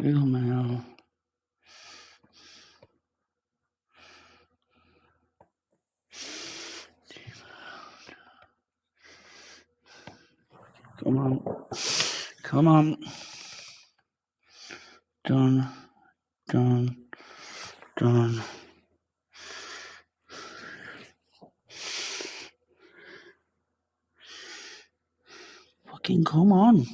Oh man. Come on. Come on. Done. Done. Done. Fucking come on.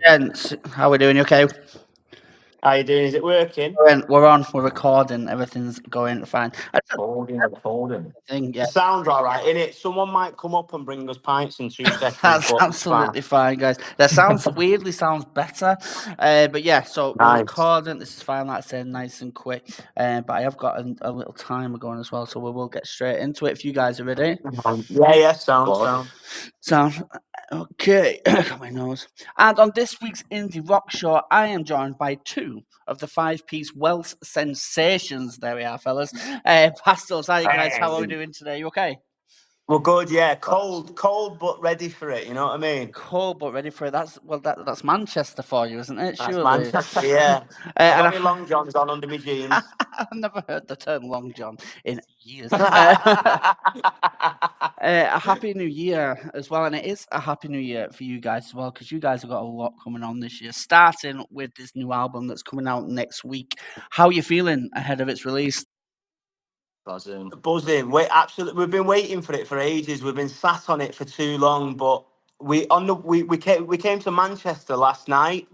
Gents, how we doing? You okay? How you doing? Is it working? We're on. We're recording. Everything's going fine. Recording. Thing, yeah. It sounds all right, innit? Someone might come up and bring us pints in 2 seconds. That's but absolutely fine, guys. That sounds weirdly sounds better, but yeah. So we're Nice. recording. This is fine, like I said, nice and quick. But I have got a little timer going as well, so we will get straight into it. If you guys are ready. Yeah. Sound. Sound okay. Got my nose. And on this week's Indie Rock Show, I am joined by two of the 5-piece Welsh sensations. There we are, fellas. Pastels, how you guys? How are we doing today? You okay? We're good, yeah. Cold, but ready for it. You know what I mean? Cold but ready for it. That's Manchester for you, isn't it? That's Surely. Manchester, yeah. I got my long johns on under my jeans. I've never heard the term long john in years. A happy new year as well, and it is a happy new year for you guys as well, because you guys have got a lot coming on this year, starting with this new album that's coming out next week. How are you feeling ahead of its release? Buzzing. Absolutely. We've been waiting for it for ages. We've been sat on it for too long, but we came to Manchester last night.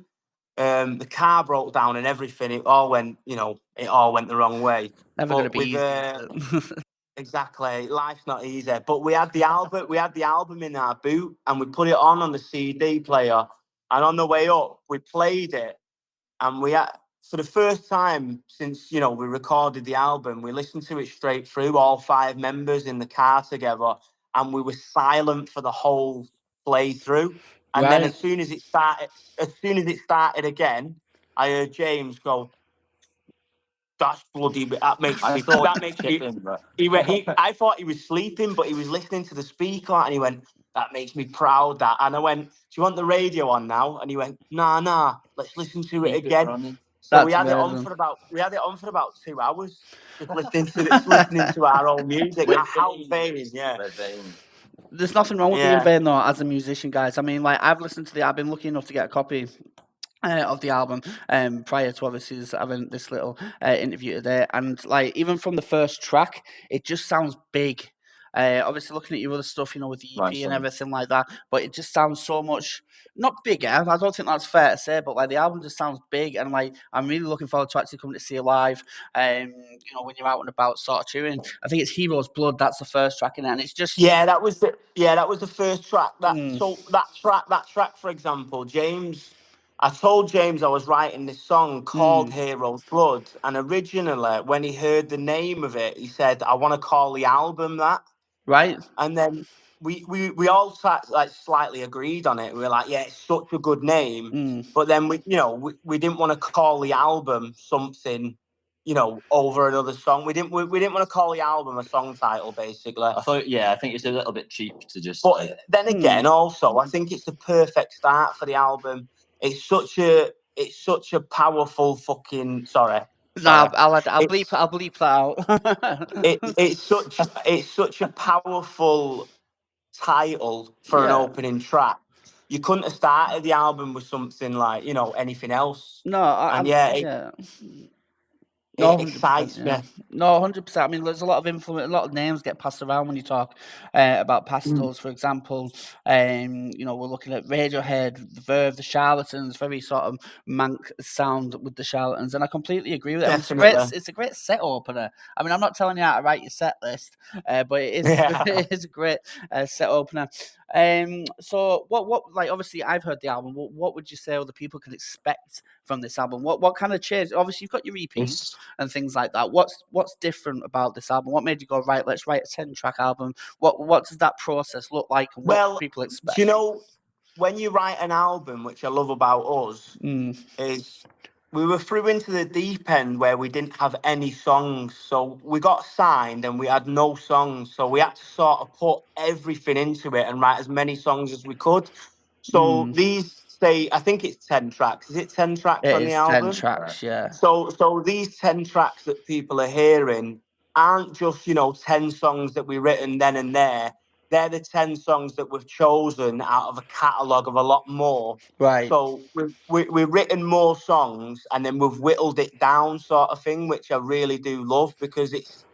The car broke down and everything. It all went the wrong way. Never going to be easy. Exactly. Life's not easy. But we had the album. We had the album in our boot, and we put it on the CD player. And on the way up, we played it, and we had, for the first time since we recorded the album, we listened to it straight through, all 5 members in the car together, and we were silent for the whole playthrough. And then as soon as it started again, I heard James go, "That's bloody." That makes me. That makes me. I thought he was sleeping, but he was listening to the speaker, and he went, "That makes me proud." That, and I went, "Do you want the radio on now?" And he went, "Nah. Let's listen to it again." So we had it on for about 2 hours, just listening to our own music. How vain, yeah. There's nothing wrong with being vain though, as a musician, guys. I mean, like, I've been lucky enough to get a copy of the album prior to obviously having this little interview today, and like, even from the first track, it just sounds big. Obviously looking at your other stuff, with the EP and everything like that, but it just sounds so much not bigger. I don't think that's fair to say, but like, the album just sounds big, and like, I'm really looking forward to actually coming to see you live. When you're out and about, sort of touring. I think it's Hero's Blood. That's the first track in it, and it's just that was the first track. So that track, for example, I told James I was writing this song called Hero's Blood, and originally when he heard the name of it, he said, "I want to call the album that." Right. And then we all slightly agreed on it. We were like, "Yeah, it's such a good name." But then we didn't want to call the album something, over another song. We didn't want to call the album a song title, basically. I think it's a little bit cheap to just. But then again, also, I think it's the perfect start for the album. It's such a it's such a powerful fucking sorry. Nah, Sorry. I'll It's- bleep that out. it's such a powerful title for an Yeah. opening track. You couldn't have started the album with something like, you know, anything else. No, And yeah. No, it 100%. excites me. Yeah. No, 100%. I mean, there's a lot of influence. A lot of names get passed around when you talk about pastels. For example, you know, we're looking at Radiohead, The Verve, The Charlatans. Very sort of mank sound with The Charlatans, and I completely agree with it. I mean, Definitely. it's a great set opener. I mean, I'm not telling you how to write your set list, but it is Yeah. it is a great set opener. So what like obviously I've heard the album. What would you say other people can expect from this album? What kind of change? Obviously, you've got your EPs and things like that. What's different about this album? What made you go, right, let's write a 10-track album? What does that process look like, and what Well, people expect? do you know, when you write an album, which I love about us, is we were through into the deep end where we didn't have any songs. So we got signed and we had no songs. So we had to sort of put everything into it and write as many songs as we could. So these say, I think it's 10 tracks. Is it 10 tracks It on the is album? 10 tracks, yeah. So these 10 tracks that people are hearing aren't just, you know, 10 songs that we've written then and there. They're the 10 songs that we've chosen out of a catalogue of a lot more. Right. So we've written more songs and then we've whittled it down, sort of thing, which I really do love, because it's,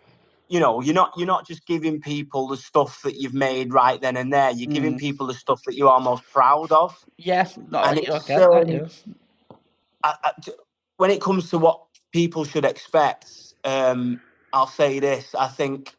you know, you're not just giving people the stuff that you've made right then and there. You're giving people the stuff that you're almost proud of. Yeah, no, And I it's get that, yeah. when it comes to what people should expect, I'll say this: I think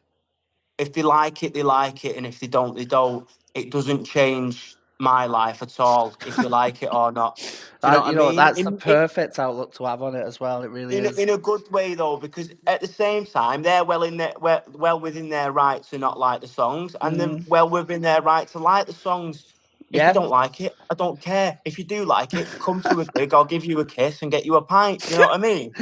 if they like it, they like it, and if they don't, they don't. It doesn't change my life at all if you like it or not. Do you know what I You know, mean? that's the perfect outlook to have on it as well. It really is. In a good way though, because at the same time they're well within their right to not like the songs, and then well within their right to like the songs. If you don't like it, I don't care. If you do like it, come to a gig. I'll give you a kiss and get you a pint. Do you know what I mean?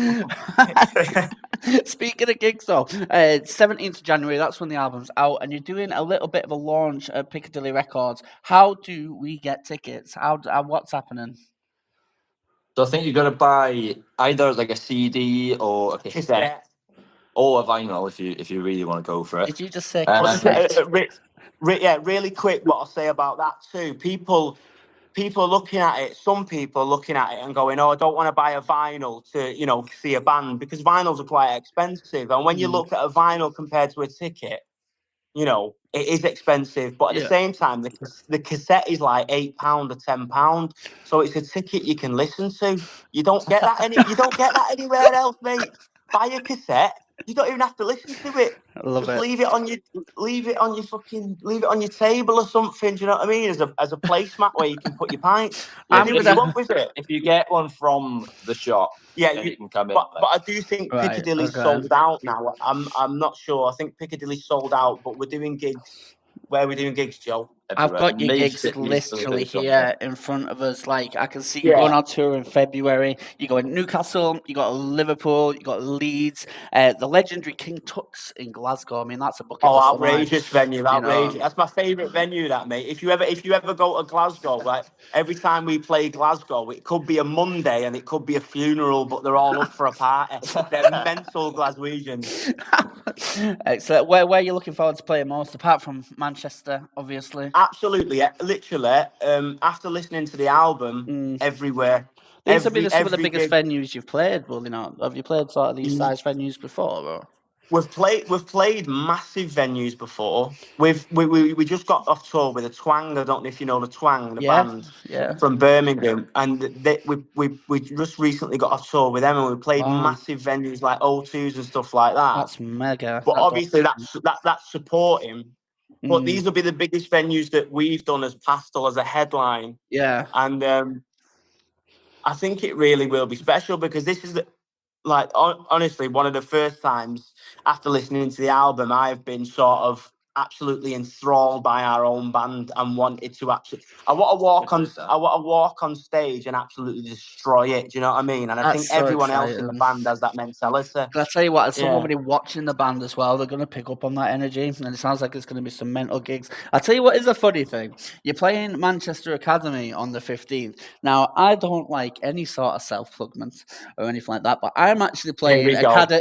Speaking of gigs, though, 17th of January, that's when the album's out, and you're doing a little bit of a launch at Piccadilly Records. How do we get tickets? What's happening? So I think you've got to buy either like a CD or a cassette or a vinyl if you really want to go for it. Did you just say cassette? Yeah, really quick. What I'll say about that too. People looking at it. Some people looking at it and going, "Oh, I don't want to buy a vinyl to, you know, see a band," because vinyls are quite expensive. And when you look at a vinyl compared to a ticket, you know, it is expensive. But at the same time, the cassette is like £8 or £10. So it's a ticket you can listen to. You don't get that anywhere else, mate. Buy a cassette. You don't even have to listen to it. Just leave it on your table or something. Do you know what I mean? As a placemat where you can put your pints. Yeah, Do what you want with it. If you get one from the shop, yeah, you can come in. But I do think Piccadilly's sold out now. I'm not sure. I think Piccadilly's sold out, but we're doing gigs. Where are we doing gigs, Joe? I've got your gigs literally here in front of us. Like, I can see you going on tour in February. You go in Newcastle, you got Liverpool, you got Leeds, the legendary King Tux in Glasgow. I mean, that's a bucket list. Outrageous venue, outrageous. You know? That's my favourite venue, that, mate. If you ever go to Glasgow, like every time we play Glasgow, it could be a Monday and it could be a funeral, but they're all up for a party. They're mental Glaswegians. Excellent. Where are you looking forward to playing most, apart from Manchester, obviously? Absolutely, literally. After listening to the album, everywhere. These have been some of the biggest venues you've played, will you not? Have you played sort of these size venues before? Or? We've played massive venues before. We just got off tour with the Twang. I don't know if you know the Twang, the band from Birmingham, and we just recently got off tour with them, and we played massive venues like O2s and stuff like that. That's mega. But obviously that's supporting. But these will be the biggest venues that we've done as Pastel as a headline. Yeah, and I think it really will be special, because this is honestly one of the first times after listening to the album I've been sort of absolutely enthralled by our own band and wanted to actually. I want to walk on stage and absolutely destroy it. Do you know what I mean? And I think That's so everyone else in the exciting. band has that mentality. Can I tell you what? As somebody watching the band as well, they're going to pick up on that energy, and it sounds like it's going to be some mental gigs. I'll tell you what is a funny thing. You're playing Manchester Academy on the 15th. Now, I don't like any sort of self-plugment or anything like that, but I'm actually playing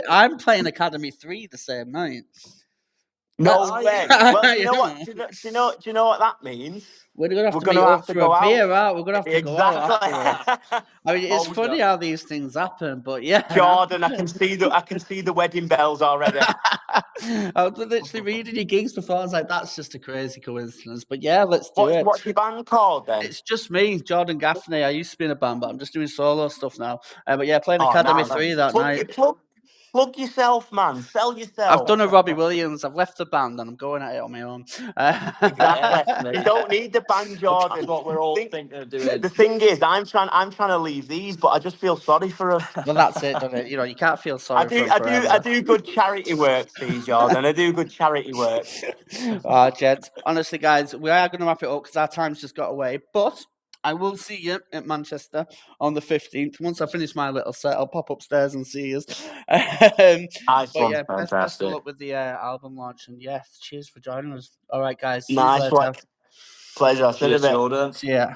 I'm playing Academy 3 the same night. No way. Well, do you know what? Do you know what that means? We're going to have to meet up for a beer out. We're going to have to go out afterwards. I mean, it's funny how these things happen, but yeah. Jordan, I can see the wedding bells already. I was literally reading your gigs before. I was like, that's just a crazy coincidence. But yeah, let's do it. What's your band called then? It's just me, Jordan Gaffney. I used to be in a band, but I'm just doing solo stuff now. But yeah, playing Academy 3 that night. Plug yourself, man. Sell yourself. I've done a Robbie Williams. I've left the band and I'm going at it on my own. Exactly. You don't need the band, Jordan. That's what we're all thinking of doing. The thing is, I'm trying to leave these, but I just feel sorry for her. Well, that's it, doesn't it? You know, you can't feel sorry for her forever. I do good charity work, see, Jordan. I do good charity work. Gents, honestly, guys, we are going to wrap it up because our time's just got away. But I will see you at Manchester on the 15th. Once I finish my little set, I'll pop upstairs and see you. But yeah, best of luck with the album launch. And yes, cheers for joining us. All right, guys. Nice one. Pleasure. Cheers, Jordan. See ya.